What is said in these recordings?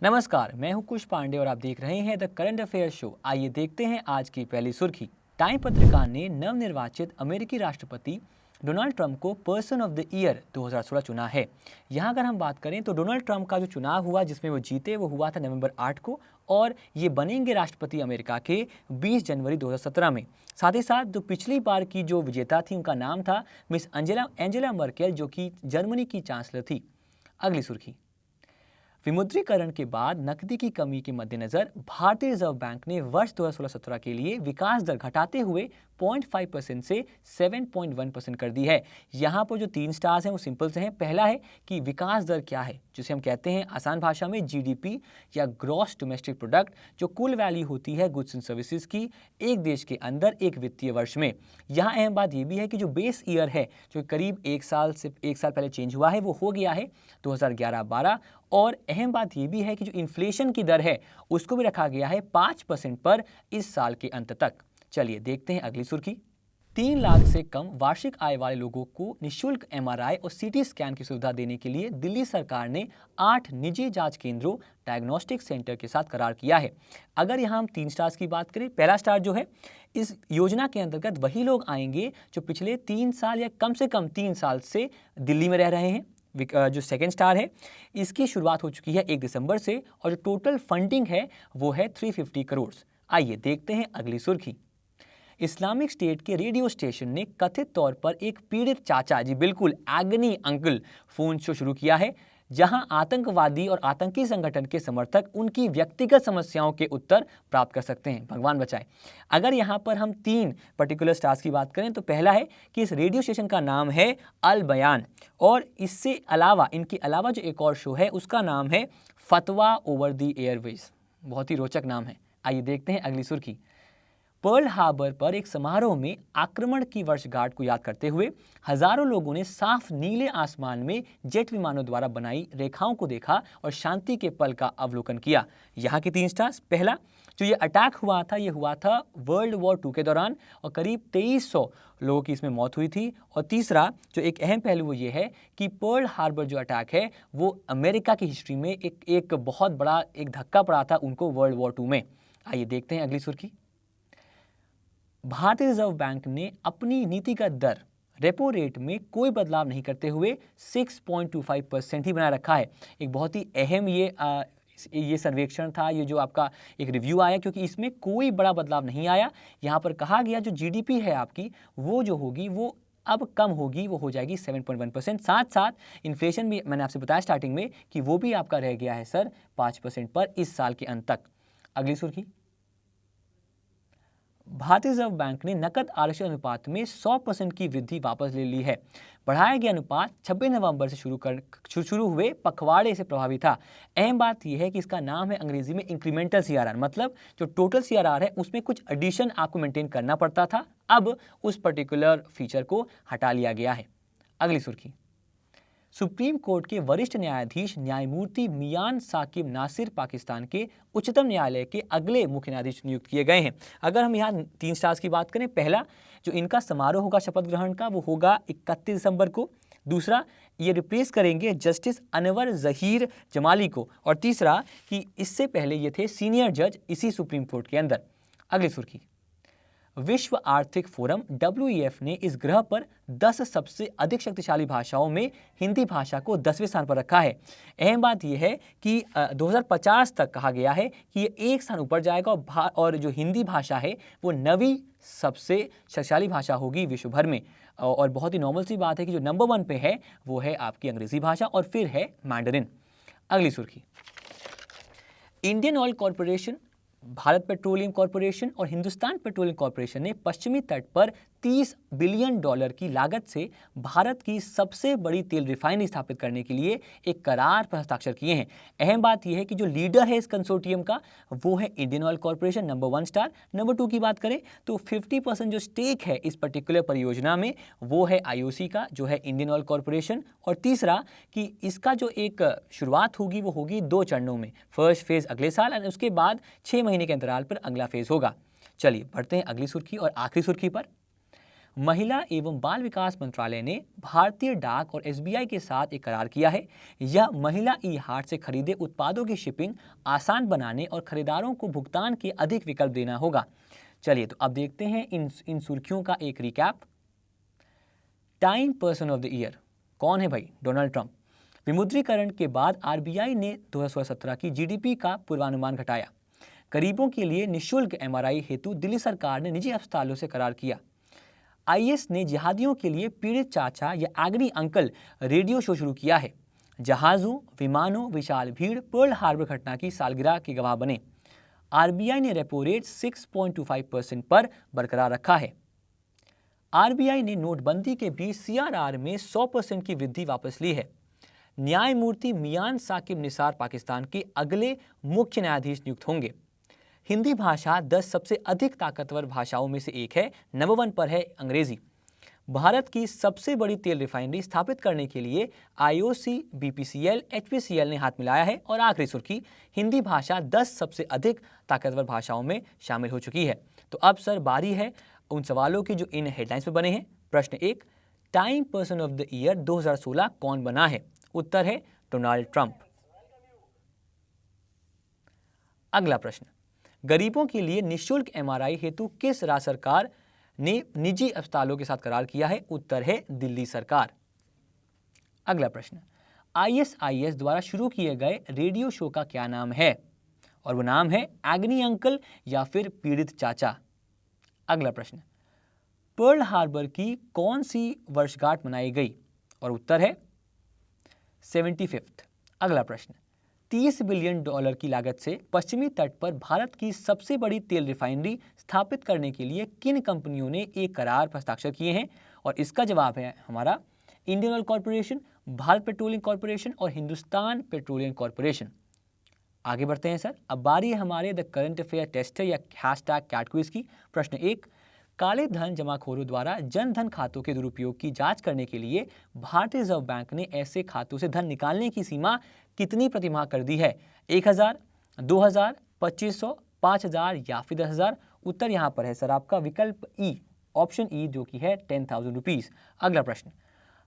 नमस्कार, मैं हूं कुश पांडे और आप देख रहे हैं द करंट अफेयर शो। आइए देखते हैं आज की पहली सुर्खी। टाइम पत्रिका ने नवनिर्वाचित अमेरिकी राष्ट्रपति डोनाल्ड ट्रंप को पर्सन ऑफ द ईयर 2016 चुना है। यहाँ अगर हम बात करें तो डोनाल्ड ट्रंप का जो चुनाव हुआ जिसमें वो जीते वो हुआ था नवंबर 8 को और ये बनेंगे राष्ट्रपति अमेरिका के 20 जनवरी 2017 में। साथ ही साथ जो पिछली बार की जो विजेता थी उनका नाम था मिस एंजेला मर्केल, जो कि जर्मनी की चांसलर थी। अगली सुर्खी। विमुद्रीकरण के बाद नकदी की कमी के मद्देनजर भारतीय रिजर्व बैंक ने वर्ष 2016-17 के लिए विकास दर घटाते हुए 0.5% से 7.1% कर दी है। यहाँ पर जो 3 स्टार्स हैं वो सिंपल से हैं। पहला है कि विकास दर क्या है, जिसे हम कहते हैं आसान भाषा में जीडीपी या ग्रॉस डोमेस्टिक प्रोडक्ट, जो कुल वैल्यू होती है गुड्स एंड सर्विसेज की एक देश के अंदर एक वित्तीय वर्ष में। यहाँ अहम बात ये भी है कि जो बेस ईयर है जो करीब एक साल पहले चेंज हुआ है वो हो गया है 2011-12। और अहम बात यह भी है कि जो इन्फ्लेशन की दर है उसको भी रखा गया है 5% पर इस साल के अंत तक। चलिए देखते हैं अगली सुर्खी। 3 लाख से कम वार्षिक आय वाले लोगों को निःशुल्क एमआरआई और सीटी स्कैन की सुविधा देने के लिए दिल्ली सरकार ने 8 निजी जांच केंद्रों डायग्नोस्टिक सेंटर के साथ करार किया है। अगर यहाँ हम 3 स्टार्स की बात करें, पहला स्टार जो है इस योजना के अंतर्गत वही लोग आएंगे जो पिछले 3 साल या कम से कम 3 साल से दिल्ली में रह रहे हैं। जो सेकेंड स्टार है इसकी शुरुआत हो चुकी है 1 दिसंबर से और जो टोटल फंडिंग है वो है 350 करोड़। आइए देखते हैं अगली सुर्खी। इस्लामिक स्टेट के रेडियो स्टेशन ने कथित तौर पर एक पीड़ित चाचा, जी बिल्कुल एगनी अंकल, फोन शो शुरू किया है जहां आतंकवादी और आतंकी संगठन के समर्थक उनकी व्यक्तिगत समस्याओं के उत्तर प्राप्त कर सकते हैं। भगवान बचाए। अगर यहां पर हम 3 पर्टिकुलर स्टार्स की बात करें तो पहला है कि इस रेडियो स्टेशन का नाम है अल बयान और इससे अलावा इनके अलावा जो एक और शो है उसका नाम है फतवा ओवर द एयरवेज। बहुत ही रोचक नाम है। आइए देखते हैं अगली सुर्खी। पर्ल हार्बर पर एक समारोह में आक्रमण की वर्षगांठ को याद करते हुए हजारों लोगों ने साफ नीले आसमान में जेट विमानों द्वारा बनाई रेखाओं को देखा और शांति के पल का अवलोकन किया। यहाँ के 3 स्टार्स। पहला, जो ये अटैक हुआ था ये हुआ था वर्ल्ड वॉर 2 के दौरान और करीब 2300 लोगों की इसमें मौत हुई थी। और तीसरा जो एक अहम पहलू वो ये है कि पर्ल हार्बर जो अटैक है वो अमेरिका की हिस्ट्री में एक बहुत बड़ा एक धक्का पड़ा था उनको वर्ल्ड वॉर 2 में। आइए देखते हैं अगली सुर्खी। भारतीय रिजर्व बैंक ने अपनी नीतिगत दर रेपो रेट में कोई बदलाव नहीं करते हुए 6.25% ही बनाए रखा है। एक बहुत ही अहम ये सर्वेक्षण था, ये जो आपका एक रिव्यू आया, क्योंकि इसमें कोई बड़ा बदलाव नहीं आया। यहाँ पर कहा गया जो जीडीपी है आपकी वो जो होगी वो अब कम होगी, वो हो जाएगी 7.1%। साथ साथ इन्फ्लेशन भी मैंने आपसे बताया स्टार्टिंग में कि वो भी आपका रह गया है सर 5% पर इस साल के अंत तक। अगली सुर्खी। भारतीय रिजर्व बैंक ने नकद आरक्षण अनुपात में 100% की वृद्धि वापस ले ली है। बढ़ाया गया अनुपात 26 नवंबर से शुरू हुए पखवाड़े से प्रभावी था। अहम बात यह है कि इसका नाम है अंग्रेजी में इंक्रीमेंटल सीआरआर, मतलब जो टोटल सीआरआर है उसमें कुछ एडिशन आपको मेंटेन करना पड़ता था, अब उस पर्टिकुलर फीचर को हटा लिया गया है। अगली सुर्खी। सुप्रीम कोर्ट के वरिष्ठ न्यायाधीश न्यायमूर्ति मियान साकिब नासिर पाकिस्तान के उच्चतम न्यायालय के अगले मुख्य न्यायाधीश नियुक्त किए गए हैं। अगर हम यहाँ 3 स्टार्स की बात करें, पहला जो इनका समारोह होगा शपथ ग्रहण का वो होगा 31 दिसंबर को। दूसरा, ये रिप्लेस करेंगे जस्टिस अनवर जहीर जमाली को। और तीसरा कि इससे पहले ये थे सीनियर जज इसी सुप्रीम कोर्ट के अंदर। अगली सुर्खी। विश्व आर्थिक फोरम WEF ने इस ग्रह पर 10 सबसे अधिक शक्तिशाली भाषाओं में हिंदी भाषा को 10वें स्थान पर रखा है। अहम बात यह है कि 2050 तक कहा गया है कि ये एक स्थान ऊपर जाएगा और जो हिंदी भाषा है वो 9वीं सबसे शक्तिशाली भाषा होगी विश्व भर में। और बहुत ही नॉर्मल सी बात है कि जो नंबर 1 पे है वो है आपकी अंग्रेजी भाषा और फिर है मैंडरिन। अगली सुर्खी। Indian oil corporation, Bharat petroleum corporation और हिंदुस्तान पेट्रोलियम कॉरपोरेशन ने पश्चिमी तट पर $30 बिलियन की लागत से भारत की सबसे बड़ी तेल रिफाइनरी स्थापित करने के लिए एक करार पर हस्ताक्षर किए हैं। अहम बात यह है कि जो लीडर है इस कंसोर्टियम का वो है Indian oil corporation, number 1 star. Number 2 की बात करें तो 50% जो स्टेक है इस पर्टिकुलर परियोजना में वो है IOC का, जो है इंडियन ऑयल कॉरपोरेशन। और तीसरा कि इसका जो एक शुरुआत होगी वो होगी 2 चरणों में। फर्स्ट फेज अगले साल और उसके बाद 6 महीने के अंतराल पर अगला फेज होगा। चलिए बढ़ते हैं अगली सुर्खी और आखिरी सुर्खी पर। महिला एवं बाल विकास मंत्रालय ने भारतीय डाक और एसबीआई के साथ एक करार किया है। यह महिला ई हाट से खरीदे उत्पादों की शिपिंग आसान बनाने और खरीदारों को भुगतान के अधिक विकल्प देना होगा। चलिए तो अब देखते हैं इन सुर्खियों का एक recap. Time person of the year कौन है भाई? Donald Trump. विमुद्रीकरण के बाद आरबीआई ने 2017 की जीडीपी का पूर्वानुमान घटाया। गरीबों के लिए निःशुल्क एमआरआई हेतु दिल्ली सरकार ने निजी अस्पतालों से करार किया। आईएस ने जिहादियों के लिए पीड़ित चाचा या एग्नी अंकल रेडियो शो शुरू किया है। जहाजों, विमानों, विशाल भीड़ पर्ल हार्बर घटना की सालगिरह के गवाह बने। आरबीआई ने रेपो रेट 6.25% पर बरकरार रखा है। आरबीआई ने नोटबंदी के बीच सीआरआर में 100% की वृद्धि वापस ली है। न्यायमूर्ति मियान साकिब निसार पाकिस्तान के अगले मुख्य न्यायाधीश नियुक्त होंगे। हिंदी भाषा 10 सबसे अधिक ताकतवर भाषाओं में से एक है। नंबर 1 पर है अंग्रेजी। भारत की सबसे बड़ी तेल रिफाइनरी स्थापित करने के लिए आईओसी, बीपीसीएल, एचपीसीएल ने हाथ मिलाया है। और आखिरी सुर्खी, हिंदी भाषा 10 सबसे अधिक ताकतवर भाषाओं में शामिल हो चुकी है। तो अब सर बारी है उन सवालों की जो इन हेडलाइंस में बने हैं। प्रश्न 1, time person of the year 2016 कौन बना है? उत्तर है डोनाल्ड ट्रंप। अगला प्रश्न, गरीबों के लिए निःशुल्क एमआरआई हेतु किस राज्य सरकार ने निजी अस्पतालों के साथ करार किया है? उत्तर है दिल्ली सरकार। अगला प्रश्न, आईएसआईएस द्वारा शुरू किए गए रेडियो शो का क्या नाम है? और वो नाम है एग्नी अंकल या फिर पीड़ित चाचा। अगला प्रश्न, पर्ल हार्बर की कौन सी वर्षगांठ मनाई गई? और उत्तर है 75th। अगला प्रश्न, $30 बिलियन की लागत से पश्चिमी तट पर भारत की सबसे बड़ी तेल रिफाइनरी स्थापित करने के लिए किन कंपनियों ने एक करार पर हस्ताक्षर किए हैं? और इसका जवाब है हमारा Indian oil corporation, Bharat petroleum corporation और हिंदुस्तान पेट्रोलियम कॉर्पोरेशन। आगे बढ़ते हैं सर। अब बारी है हमारे द करंट अफेयर टेस्ट या हैशटैग कैट क्विज की। प्रश्न 1, काले धन जमाखोरों द्वारा जन धन खातों के दुरुपयोग की जांच करने के लिए भारतीय रिजर्व बैंक ने ऐसे खातों से धन निकालने की सीमा कितनी प्रतिमाह कर दी है? 1000, 2000, 2500, 5000 या फिर 10,000? उत्तर यहाँ पर है सर आपका विकल्प ई, ऑप्शन ई, जो कि है 10,000 रुपीज। अगला प्रश्न,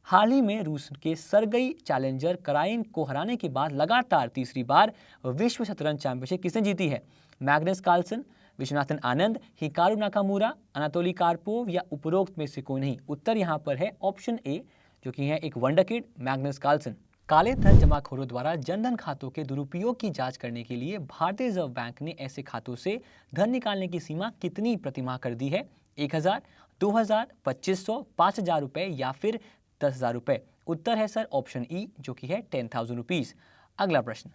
हाल ही में रूस के सरगई चैलेंजर कराइन को हराने के बाद लगातार तीसरी बार विश्व शतरंज चैंपियनशिप किसने जीती है? Magnus Carlsen, Viswanathan Anand, Hikaru Nakamura, Anatoly Karpov या उपरोक्त में से कोई नहीं? उत्तर यहाँ पर है ऑप्शन ए, जो कि है एक वंडरकिड मैग्नस कार्लसन। काले धन जमाखोरों द्वारा जनधन खातों के दुरुपयोग की जांच करने के लिए भारतीय रिजर्व बैंक ने ऐसे खातों से धन निकालने की सीमा कितनी प्रतिमाह कर दी है? 1000, 2000, 2500, 5000 रुपए या फिर 10,000 रुपए? उत्तर है सर ऑप्शन ई, जो कि है 10,000 रुपीज। अगला प्रश्न,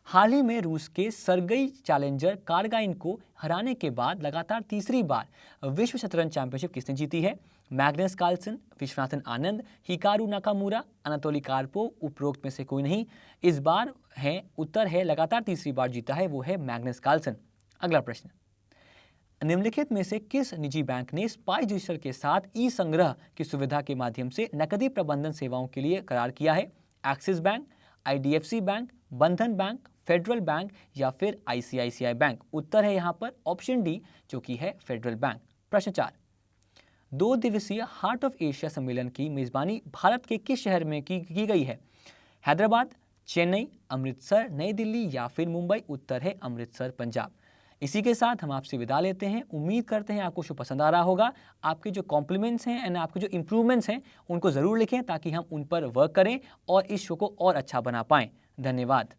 हाल ही में रूस के सरगई चैलेंजर कारगाइन को हराने के बाद लगातार तीसरी बार विश्व शतरंज चैंपियनशिप किसने जीती है? Magnus Carlsen, Viswanathan Anand, Hikaru Nakamura, Anatoly Karpov, उपरोक्त में से कोई नहीं? इस बार है उत्तर है लगातार तीसरी बार जीता है, वो है मैग्नस कार्लसन। अगला प्रश्न, निम्नलिखित में से किस निजी बैंक ने स्पाइस डिजिटल के साथ ई संग्रह की सुविधा के माध्यम से नकदी प्रबंधन सेवाओं के लिए करार किया है? एक्सिस बैंक, आईडीएफसी बैंक, बंधन बैंक, फेडरल बैंक या फिर आईसीआईसीआई बैंक? उत्तर है यहाँ पर ऑप्शन डी, जो कि है फेडरल बैंक। प्रश्न 4, 2 दिवसीय हार्ट ऑफ एशिया सम्मेलन की मेजबानी भारत के किस शहर में की गई है? हैदराबाद, चेन्नई, अमृतसर, नई दिल्ली या फिर मुंबई? उत्तर है अमृतसर, पंजाब। इसी के साथ हम आपसे विदा लेते हैं। उम्मीद करते हैं आपको शो पसंद आ रहा होगा। आपके जो कॉम्प्लीमेंट्स हैं एंड आपके जो इंप्रूवमेंट्स हैं उनको ज़रूर लिखें ताकि हम उन पर वर्क करें और इस शो को और अच्छा बना पाएं। धन्यवाद।